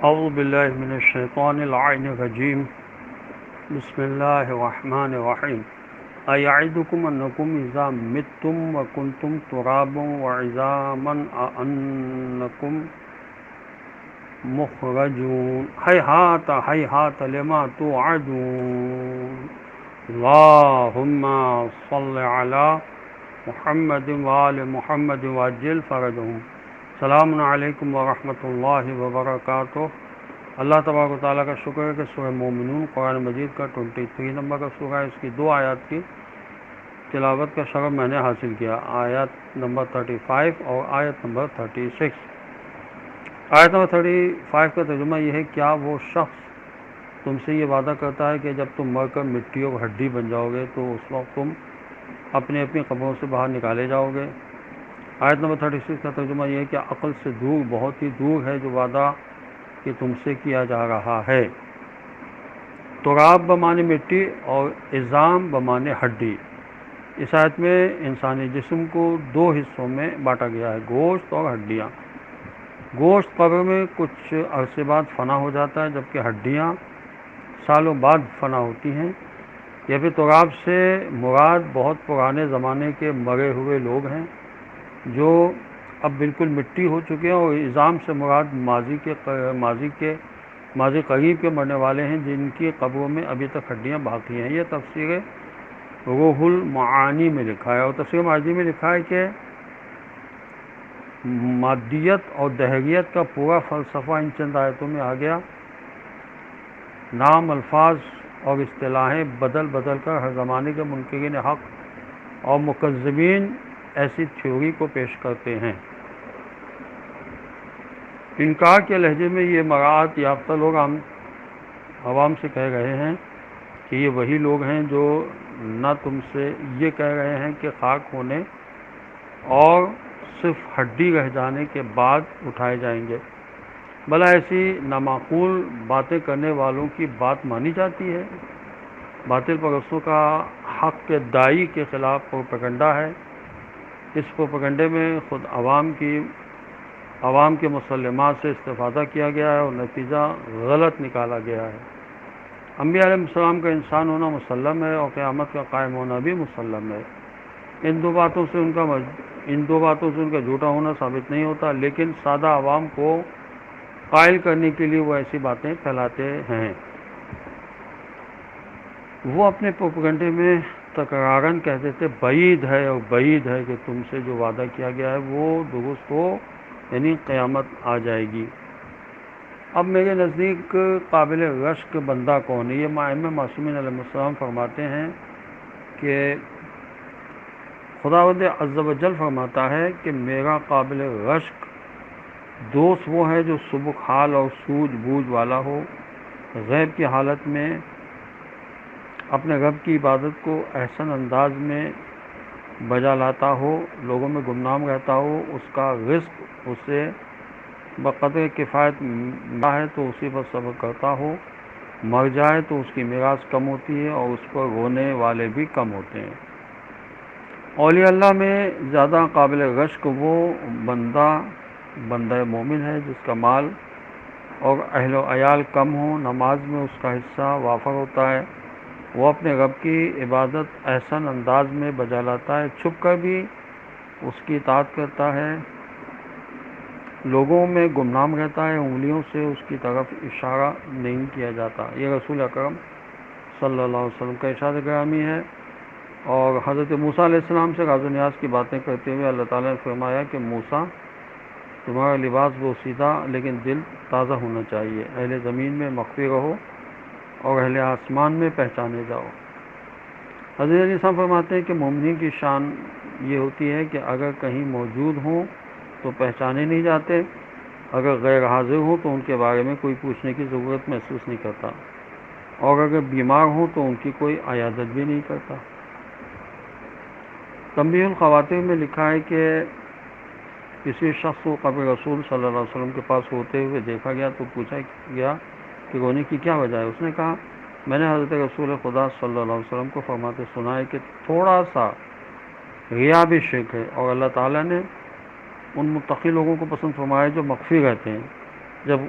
اعوذ باللہ من الشیطان اللعین الرجیم بسم اللہ الرحمن الرحیم ایعدکم انکم اذا متم وکنتم ترابا وعظاما انکم مخرجون ہیہات ہیہات لما توعدون اللہم صل علی محمد وآل محمد وعجل فرجهم. السلام علیکم ورحمۃ اللہ وبرکاتہ. اللہ تبارک و تعالیٰ کا شکر ہے کہ سورہ مومنون قرآن مجید کا 23 نمبر کا سورہ ہے. اس کی 2 آیات کی تلاوت کا شرف میں نے حاصل کیا، آیت نمبر 35 اور آیت نمبر 36. آیت نمبر 35 کا ترجمہ یہ ہے: کیا وہ شخص تم سے یہ وعدہ کرتا ہے کہ جب تم مر کر مٹی اور ہڈی بن جاؤ گے تو اس وقت تم اپنی اپنی قبروں سے باہر نکالے جاؤ گے؟ آیت نمبر 36 کا ترجمہ یہ ہے کہ عقل سے دور، بہت ہی دور ہے جو وعدہ کہ تم سے کیا جا رہا ہے. تراب بمعنی مٹی اور عظام بمعنی ہڈی. اس آیت میں انسانی جسم کو 2 حصوں میں بانٹا گیا ہے: گوشت اور ہڈیاں. گوشت قبر میں کچھ عرصے بعد فنا ہو جاتا ہے، جبکہ ہڈیاں سالوں بعد فنا ہوتی ہیں. یا پھر تراب سے مراد بہت پرانے زمانے کے مرے ہوئے لوگ ہیں جو اب بالکل مٹی ہو چکے ہیں، اور عظام سے مراد ماضی قریب کے مرنے والے ہیں جن کی قبروں میں ابھی تک ہڈیاں باقی ہیں. یہ تفسیر روح المعانی میں لکھا ہے. اور تفسیر معانی میں لکھا ہے کہ مادیت اور دہریت کا پورا فلسفہ ان چند آیتوں میں آ گیا. نام، الفاظ اور اصطلاحیں بدل بدل کر ہر زمانے کے منکرین حق اور مکذبین ایسی تھیوری کو پیش کرتے ہیں. انکار کے لہجے میں یہ مراعات یافتہ لوگ عوام سے کہہ رہے ہیں کہ یہ وہی لوگ ہیں جو نہ تم سے یہ کہہ رہے ہیں کہ خاک ہونے اور صرف ہڈی رہ جانے کے بعد اٹھائے جائیں گے، بھلا ایسی نامعقول باتیں کرنے والوں کی بات مانی جاتی ہے. باطل پرستوں کا حق کے داعی کے خلاف پروپیگنڈا ہے. اس پروپیگنڈے میں خود عوام کے مسلمات سے استفادہ کیا گیا ہے اور نتیجہ غلط نکالا گیا ہے. انبیاء علیہ السلام کا انسان ہونا مسلم ہے اور قیامت کا قائم ہونا بھی مسلم ہے. ان دو باتوں سے ان کا جھوٹا ہونا ثابت نہیں ہوتا، لیکن سادہ عوام کو قائل کرنے کے لیے وہ ایسی باتیں پھیلاتے ہیں. وہ اپنے پروپیگنڈے میں تکرارن کہتے تھے بعید ہے اور بعید ہے کہ تم سے جو وعدہ کیا گیا ہے وہ درست ہو، یعنی قیامت آ جائے گی. اب میرے نزدیک قابل رشک بندہ کون ہے؟ یہ ائمہ معصومین علیہ السلام فرماتے ہیں کہ خداوند عز و جل فرماتا ہے کہ میرا قابل رشک دوست وہ ہے جو سبک حال اور سوجھ بوجھ والا ہو، غیب کی حالت میں اپنے رب کی عبادت کو احسن انداز میں بجا لاتا ہو، لوگوں میں گمنام رہتا ہو، اس کا رزق اسے بقدر کفایت ملا ہے تو اسی پر صبر کرتا ہو، مر جائے تو اس کی میراث کم ہوتی ہے اور اس پر رونے والے بھی کم ہوتے ہیں. اولیاء اللہ میں زیادہ قابل رشک وہ بندہ مومن ہے جس کا مال اور اہل و عیال کم ہو، نماز میں اس کا حصہ وافر ہوتا ہے، وہ اپنے رب کی عبادت احسن انداز میں بجا لاتا ہے، چھپ کر بھی اس کی اطاعت کرتا ہے، لوگوں میں گمنام رہتا ہے، انگلیوں سے اس کی طرف اشارہ نہیں کیا جاتا. یہ رسول اکرم صلی اللہ علیہ وسلم کا ارشاد گرامی ہے. اور حضرت موسیٰ علیہ السلام سے راز و نیاز کی باتیں کرتے ہوئے اللہ تعالیٰ نے فرمایا کہ موسیٰ، تمہارا لباس بوسیدہ لیکن دل تازہ ہونا چاہیے، اہل زمین میں مخفی رہو اور اہل آسمان میں پہچانے جاؤ. حضرت علیہ السلام فرماتے ہیں کہ مومنین کی شان یہ ہوتی ہے کہ اگر کہیں موجود ہوں تو پہچانے نہیں جاتے، اگر غیر حاضر ہوں تو ان کے بارے میں کوئی پوچھنے کی ضرورت محسوس نہیں کرتا، اور اگر بیمار ہوں تو ان کی کوئی عیادت بھی نہیں کرتا. تنبیہ الخواتین میں لکھا ہے کہ کسی شخص کو قبر رسول صلی اللہ علیہ وسلم کے پاس ہوتے ہوئے دیکھا گیا تو پوچھا گیا کہ رونے کی کیا وجہ ہے؟ اس نے کہا، میں نے حضرت رسول خدا صلی اللہ علیہ وسلم کو فرماتے سنا ہے کہ تھوڑا سا ریا بھی شرک ہے، اور اللہ تعالیٰ نے ان متقی لوگوں کو پسند فرمایا جو مخفی رہتے ہیں. جب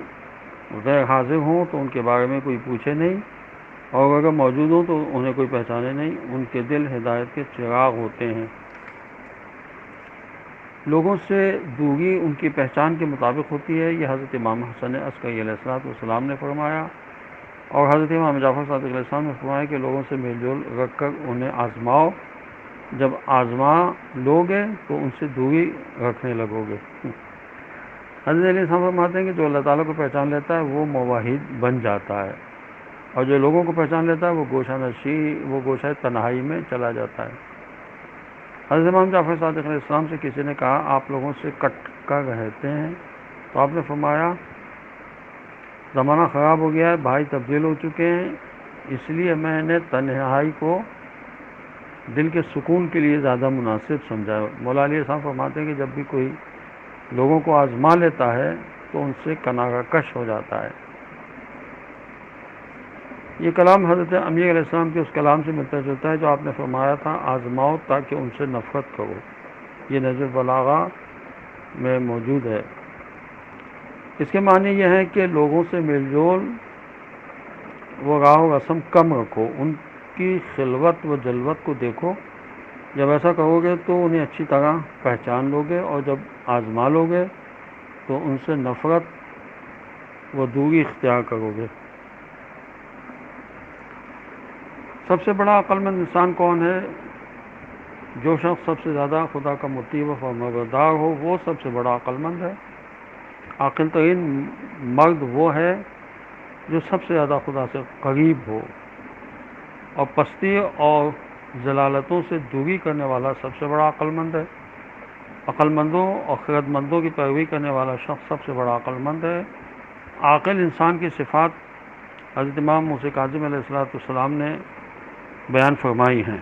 غیر حاضر ہوں تو ان کے بارے میں کوئی پوچھے نہیں، اور اگر موجود ہوں تو انہیں کوئی پہچانے نہیں۔ ان کے دل ہدایت کے چراغ ہوتے ہیں۔ لوگوں سے دوری ان کی پہچان کے مطابق ہوتی ہے، یہ حضرت امام حسن عسکری علیہ السلام نے فرمایا، اور حضرت امام جعفر صادق علیہ السلام نے فرمایا کہ لوگوں سے میل جول رکھ کر انہیں آزماؤ، جب آزما لوگے تو ان سے دوری رکھنے لگو گے۔ حضرت علیہ السلام فرماتے ہیں کہ جو اللہ تعالیٰ کو پہچان لیتا ہے وہ موحد بن جاتا ہے، اور جو لوگوں کو پہچان لیتا ہے وہ گوشہ تنہائی میں چلا جاتا ہے۔ حضرت امام جعفر صادق علیہ السلام سے کسی نے کہا آپ لوگوں سے کٹ کر رہتے ہیں، تو آپ نے فرمایا زمانہ خراب ہو گیا ہے، بھائی تبدیل ہو چکے ہیں، اس لیے میں نے تنہائی کو دل کے سکون کے لیے زیادہ مناسب سمجھا۔ مولا علی صاحب فرماتے ہیں کہ جب بھی کوئی لوگوں کو آزما لیتا ہے تو ان سے کنارہ کش ہو جاتا ہے۔ یہ کلام حضرت امیر علیہ السلام کے اس کلام سے ملتا جلتا ہے جو آپ نے فرمایا تھا آزماؤ تاکہ ان سے نفرت کرو، یہ نہج البلاغہ میں موجود ہے۔ اس کے معنی یہ ہے کہ لوگوں سے میل جول و راہ و رسم کم رکھو، ان کی خلوت و جلوت کو دیکھو، جب ایسا کرو گے تو انہیں اچھی طرح پہچان لو گے، اور جب آزما لو گے تو ان سے نفرت و دوری اختیار کرو گے۔ سب سے بڑا عقل مند انسان کون ہے؟ جو شخص سب سے زیادہ خدا کا مطیع و فرمانبردار ہو وہ سب سے بڑا عقل مند ہے۔ عاقل ترین مرد وہ ہے جو سب سے زیادہ خدا سے قریب ہو، اور پستی اور ضلالتوں سے دوری کرنے والا سب سے بڑا عقل مند ہے۔ عقل مندوں اور خرد مندوں کی پیروی کرنے والا شخص سب سے بڑا عقل مند ہے۔ عاقل انسان کی صفات حضرت امام موسیٰ کاظم علیہ السلام نے بیان فرمائی ہیں۔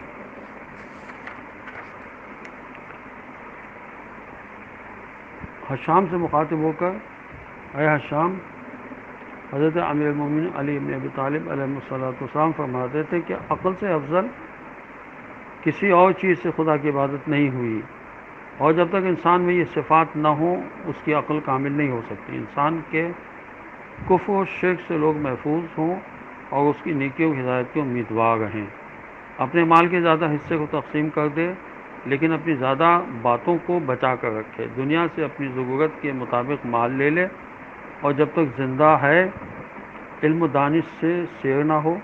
حشام سے مخاطب ہو کر اے حشام، حضرت امیر المومنین علی بن ابی طالب علیہ السلام فرماتے تھے کہ عقل سے افضل کسی اور چیز سے خدا کی عبادت نہیں ہوئی، اور جب تک انسان میں یہ صفات نہ ہوں اس کی عقل کامل نہیں ہو سکتی۔ انسان کے کفر و شرک سے لوگ محفوظ ہوں اور اس کی نیکی و ہدایت کے امیدوار رہیں۔ اپنے مال کے زیادہ حصے کو تقسیم کر دے، لیکن اپنی زیادہ باتوں کو بچا کر رکھے۔ دنیا سے اپنی ضرورت کے مطابق مال لے لے، اور جب تک زندہ ہے علم و دانش سے سیر نہ ہو۔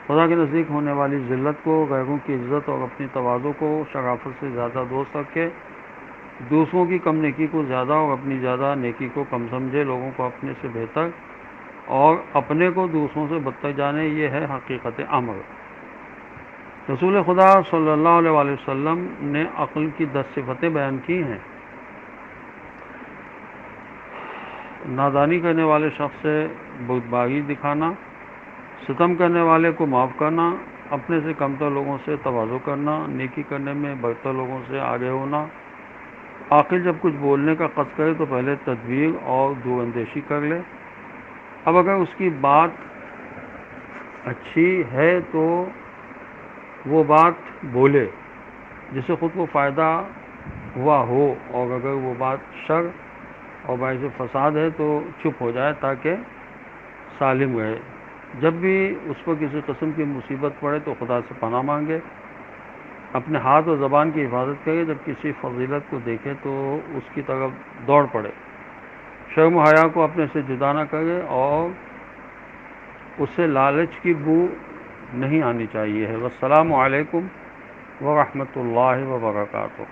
خدا کے نزدیک ہونے والی ذلت کو، غیروں کی عزت اور اپنی تواضع کو شرافت سے زیادہ دوست رکھے، دوسروں کی کم نیکی کو زیادہ اور اپنی زیادہ نیکی کو کم سمجھے، لوگوں کو اپنے سے بہتر اور اپنے کو دوسروں سے بدتر جانے، یہ ہے حقیقت امر۔ رسول خدا صلی اللہ علیہ وآلہ وسلم نے عقل کی 10 صفتیں بیان کی ہیں۔ نادانی کرنے والے شخص سے بردباری دکھانا، ستم کرنے والے کو معاف کرنا، اپنے سے کمتر لوگوں سے تواضع کرنا، نیکی کرنے میں برتر لوگوں سے آگے ہونا۔ عاقل جب کچھ بولنے کا قصد کرے تو پہلے تدبیر اور دور اندیشی کر لے۔ اب اگر اس کی بات اچھی ہے تو وہ بات بولے جس سے خود کو فائدہ ہوا ہو، اور اگر وہ بات شر اور باعث فساد ہے تو چپ ہو جائے تاکہ سالم رہے۔ جب بھی اس پر کسی قسم کی مصیبت پڑے تو خدا سے پناہ مانگے، اپنے ہاتھ اور زبان کی حفاظت کرے، جب کسی فضیلت کو دیکھے تو اس کی طرف دوڑ پڑے، شرم و حیا کو اپنے سے جدا نہ کرے، اور اسے لالچ کی بو نہیں آنی چاہیے ہے۔ والسلام علیکم ورحمۃ اللہ وبرکاتہ۔